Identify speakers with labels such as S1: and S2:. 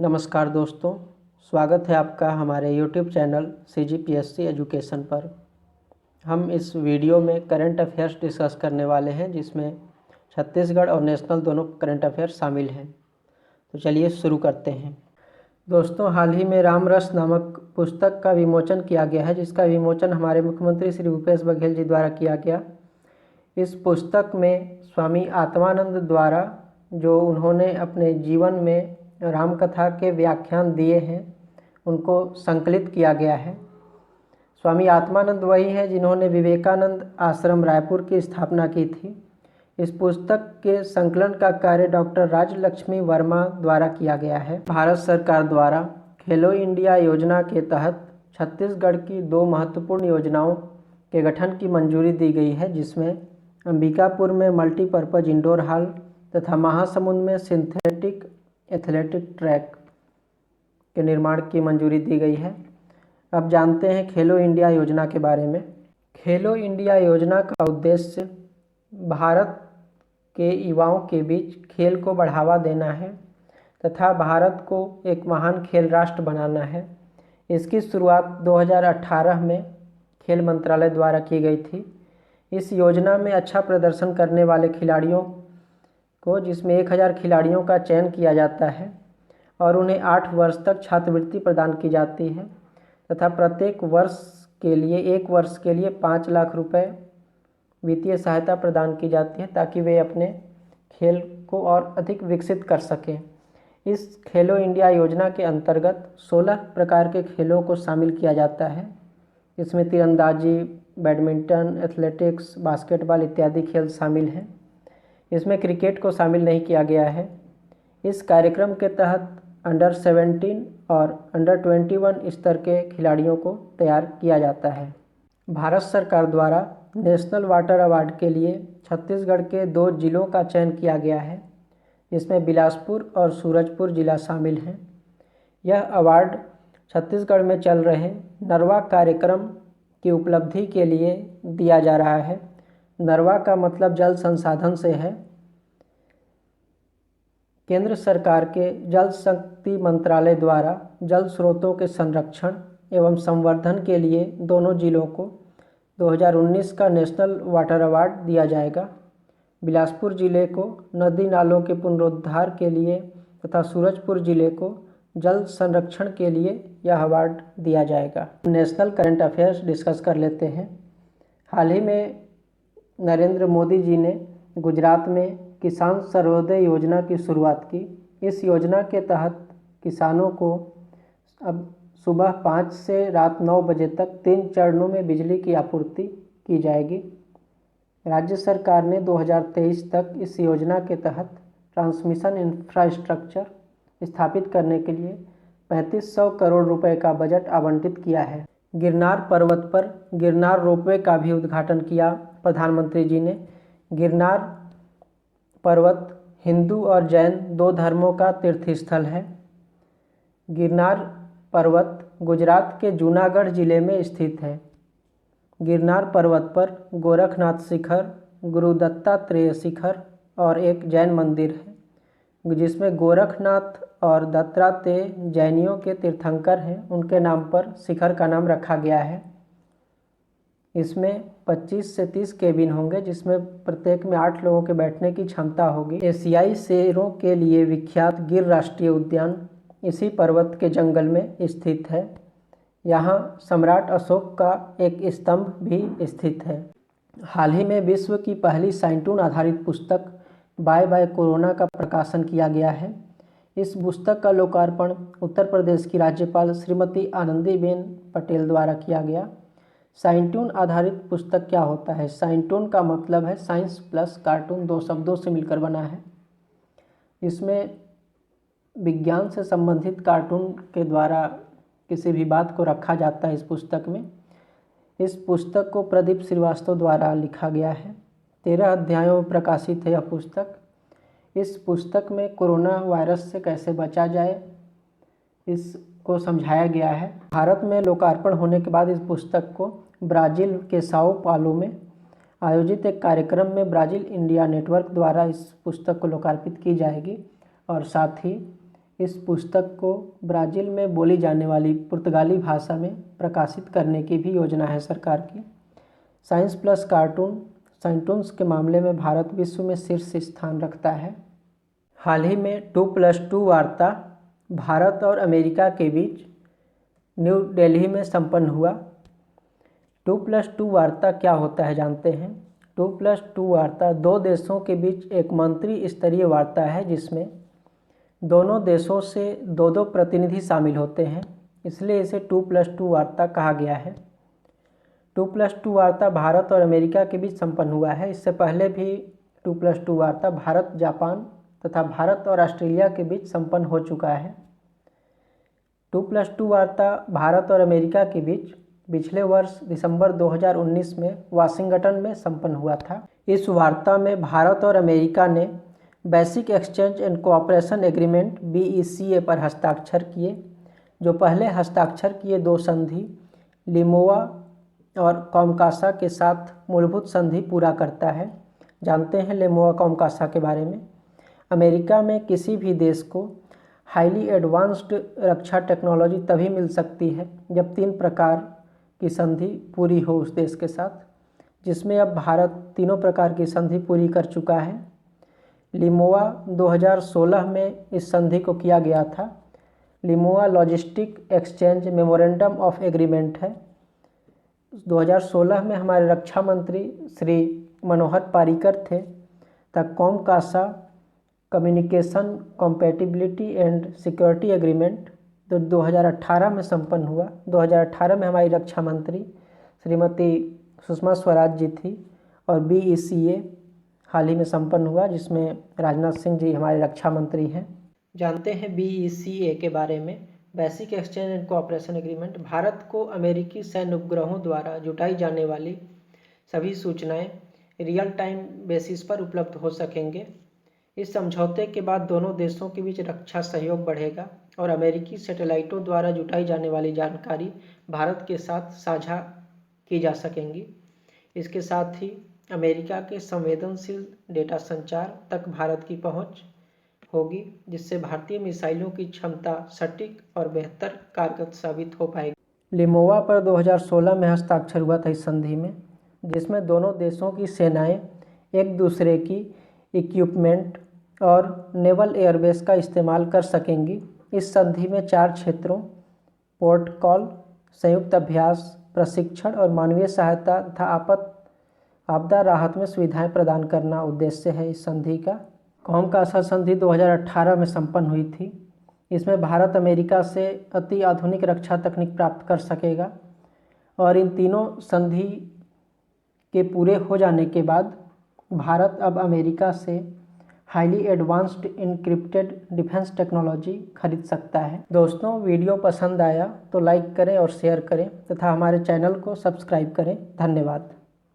S1: नमस्कार दोस्तों, स्वागत है आपका हमारे YouTube चैनल CGPSC एजुकेशन पर। हम इस वीडियो में करंट अफेयर्स डिस्कस करने वाले हैं, जिसमें छत्तीसगढ़ और नेशनल दोनों करंट अफेयर्स शामिल हैं। तो चलिए शुरू करते हैं। दोस्तों, हाल ही में राम रस नामक पुस्तक का विमोचन किया गया है, जिसका विमोचन हमारे मुख्यमंत्री श्री भूपेश बघेल जी द्वारा किया गया। इस पुस्तक में स्वामी आत्मानंद द्वारा जो उन्होंने अपने जीवन में राम कथा के व्याख्यान दिए हैं, उनको संकलित किया गया है। स्वामी आत्मानंद वही हैं जिन्होंने विवेकानंद आश्रम रायपुर की स्थापना की थी। इस पुस्तक के संकलन का कार्य डॉक्टर राजलक्ष्मी वर्मा द्वारा किया गया है। भारत सरकार द्वारा खेलो इंडिया योजना के तहत छत्तीसगढ़ की 2 महत्वपूर्ण योजनाओं के गठन की मंजूरी दी गई है, जिसमें अंबिकापुर में मल्टीपर्पज इंडोर हॉल तथा महासमुंद में सिंथेटिक एथलेटिक ट्रैक के निर्माण की मंजूरी दी गई है। अब जानते हैं खेलो इंडिया योजना के बारे में। खेलो इंडिया योजना का उद्देश्य भारत के युवाओं के बीच खेल को बढ़ावा देना है तथा भारत को एक महान खेल राष्ट्र बनाना है। इसकी शुरुआत 2018 में खेल मंत्रालय द्वारा की गई थी। इस योजना में अच्छा प्रदर्शन करने वाले खिलाड़ियों को, जिसमें 1000 खिलाड़ियों का चयन किया जाता है और उन्हें 8 वर्ष तक छात्रवृत्ति प्रदान की जाती है तथा प्रत्येक वर्ष के लिए 1 वर्ष के लिए 5 लाख रुपए वित्तीय सहायता प्रदान की जाती है, ताकि वे अपने खेल को और अधिक विकसित कर सकें। इस खेलो इंडिया योजना के अंतर्गत 16 प्रकार के खेलों को शामिल किया जाता है। इसमें तीरंदाजी, बैडमिंटन, एथलेटिक्स, बास्केटबॉल इत्यादि खेल शामिल हैं। इसमें क्रिकेट को शामिल नहीं किया गया है। इस कार्यक्रम के तहत अंडर 17 और अंडर 21 स्तर के खिलाड़ियों को तैयार किया जाता है। भारत सरकार द्वारा नेशनल वाटर अवार्ड के लिए छत्तीसगढ़ के 2 जिलों का चयन किया गया है, जिसमें बिलासपुर और सूरजपुर जिला शामिल हैं। यह अवार्ड छत्तीसगढ़ में चल रहे नरवा कार्यक्रम की उपलब्धि के लिए दिया जा रहा है। नरवा का मतलब जल संसाधन से है। केंद्र सरकार के जल शक्ति मंत्रालय द्वारा जल स्रोतों के संरक्षण एवं संवर्धन के लिए दोनों जिलों को 2019 का नेशनल वाटर अवार्ड दिया जाएगा। बिलासपुर जिले को नदी नालों के पुनरुद्धार के लिए तथा सूरजपुर जिले को जल संरक्षण के लिए यह अवार्ड दिया जाएगा। नेशनल करंट अफेयर्स डिस्कस कर लेते हैं। हाल ही में नरेंद्र मोदी जी ने गुजरात में किसान सर्वोदय योजना की शुरुआत की। इस योजना के तहत किसानों को अब सुबह 5 से रात 9 बजे तक 3 चरणों में बिजली की आपूर्ति की जाएगी। राज्य सरकार ने 2023 तक इस योजना के तहत ट्रांसमिशन इंफ्रास्ट्रक्चर स्थापित करने के लिए 3500 करोड़ रुपए का बजट आवंटित किया है। गिरनार पर्वत पर गिरनार रोपवे का भी उद्घाटन किया प्रधानमंत्री जी ने। गिरनार पर्वत हिंदू और जैन 2 धर्मों का तीर्थस्थल है। गिरनार पर्वत गुजरात के जूनागढ़ जिले में स्थित है। गिरनार पर्वत पर गोरखनाथ शिखर, गुरु दत्तात्रेय शिखर और एक जैन मंदिर है, जिसमें गोरखनाथ और दत्तात्रेय जैनियों के तीर्थंकर हैं। उनके नाम पर शिखर का नाम रखा गया है। इसमें 25 से 30 केबिन होंगे, जिसमें प्रत्येक में 8 लोगों के बैठने की क्षमता होगी। एशियाई शेरों के लिए विख्यात गिर राष्ट्रीय उद्यान इसी पर्वत के जंगल में स्थित है। यहाँ सम्राट अशोक का एक स्तंभ भी स्थित है। हाल ही में विश्व की पहली साइंटून आधारित पुस्तक बाय बाय कोरोना का प्रकाशन किया गया है। इस पुस्तक का लोकार्पण उत्तर प्रदेश की राज्यपाल श्रीमती आनंदीबेन पटेल द्वारा किया गया। साइंटून आधारित पुस्तक क्या होता है? साइंटून का मतलब है साइंस प्लस कार्टून, 2 शब्दों से मिलकर बना है। इसमें विज्ञान से संबंधित कार्टून के द्वारा किसी भी बात को रखा जाता है। इस पुस्तक में इस पुस्तक को प्रदीप श्रीवास्तव द्वारा लिखा गया है। 13 अध्यायों में प्रकाशित है यह पुस्तक। इस पुस्तक में कोरोना वायरस से कैसे बचा जाए इसको समझाया गया है। भारत में लोकार्पण होने के बाद इस पुस्तक को ब्राज़ील के साओ पालो में आयोजित एक कार्यक्रम में ब्राज़ील इंडिया नेटवर्क द्वारा इस पुस्तक को लोकार्पित की जाएगी और साथ ही इस पुस्तक को ब्राज़ील में बोली जाने वाली पुर्तगाली भाषा में प्रकाशित करने की भी योजना है सरकार की। साइंस प्लस कार्टून्स के मामले में भारत विश्व में शीर्ष स्थान रखता है। हाल ही में 2+2 वार्ता भारत और अमेरिका के बीच न्यू दिल्ली में संपन्न हुआ। 2+2 वार्ता क्या होता है जानते हैं। 2+2 वार्ता दो देशों के बीच एक मंत्री स्तरीय वार्ता है जिसमें दोनों देशों से दो प्रतिनिधि शामिल होते हैं, इसलिए इसे 2+2 वार्ता कहा गया है। 2+2 वार्ता भारत और अमेरिका के बीच संपन्न हुआ है। इससे पहले भी 2+2 वार्ता भारत, जापान तथा भारत और ऑस्ट्रेलिया के बीच संपन्न हो चुका है। 2+2 वार्ता भारत और अमेरिका के बीच पिछले वर्ष दिसंबर 2019 में वाशिंगटन में संपन्न हुआ था। इस वार्ता में भारत और अमेरिका ने basic exchange and cooperation agreement BECA पर हस्ताक्षर किए। जो पहले हस्ताक्षर किए दो संधि लिमोआ और कॉमकासा के साथ मूलभूत संधि पूरा करता है। जानते हैं लिमोआ कॉमकासा के बारे में। अमेरिका में किसी भी देश को हाईली एडवांस्ड रक्षा टेक्नोलॉजी तभी मिल सकती है जब 3 प्रकार की संधि पूरी हो उस देश के साथ, जिसमें अब भारत तीनों प्रकार की संधि पूरी कर चुका है। लिमोआ 2016 में इस संधि को किया गया था। LEMOA logistic exchange memorandum of agreement है। 2016 में हमारे रक्षा मंत्री श्री मनोहर पर्रिकर थे। तब COMCASA communication compatibility and security agreement तो 2018 में संपन्न हुआ। 2018 में हमारी रक्षा मंत्री श्रीमती सुषमा स्वराज जी थी और BECA हाल ही में संपन्न हुआ, जिसमें राजनाथ सिंह जी हमारे रक्षा मंत्री हैं। जानते हैं BECA के बारे में। Basic exchange and cooperation agreement Bharat को अमेरिकी सैन्य उपग्रहों द्वारा जुटाई जाने वाली सभी सूचनाएं रियल टाइम बेसिस पर उपलब्ध हो सकेंगे। इस समझौते के बाद दोनों देशों के बीच रक्षा सहयोग बढ़ेगा और अमेरिकी सैटेलाइटों द्वारा जुटाई जाने वाली जानकारी भारत के साथ साझा की जा सकेंगी। इसके साथ ही अमेरिका के संवेदनशील डेटा संचार तक भारत की पहुंच होगी, जिससे भारतीय मिसाइलों की क्षमता सटीक और बेहतर कारगर साबित हो पाएगी। लिमोआ पर 2016 में हस्ताक्षर हुआ था इस संधि में, जिसमें दोनों देशों की सेनाएं एक दूसरे की इक्विपमेंट और नेवल एयरबेस का इस्तेमाल कर सकेंगी। इस संधि में 4 क्षेत्रों प्रोटोकॉल, संयुक्त अभ्यास, प्रशिक्षण और मानवीय सहायता तथा आपदा राहत में सुविधाएं प्रदान करना उद्देश्य है इस संधि का। कॉमकासा संधि 2018 में संपन्न हुई थी। इसमें भारत अमेरिका से अति आधुनिक रक्षा तकनीक प्राप्त कर सकेगा और इन तीनों संधि के पूरे हो जाने के बाद भारत अब अमेरिका से highly advanced encrypted defence technology खरीद सकता है। दोस्तों, वीडियो पसंद आया तो लाइक करें और शेयर करें तथा हमारे चैनल को सब्सक्राइब करें। धन्यवाद।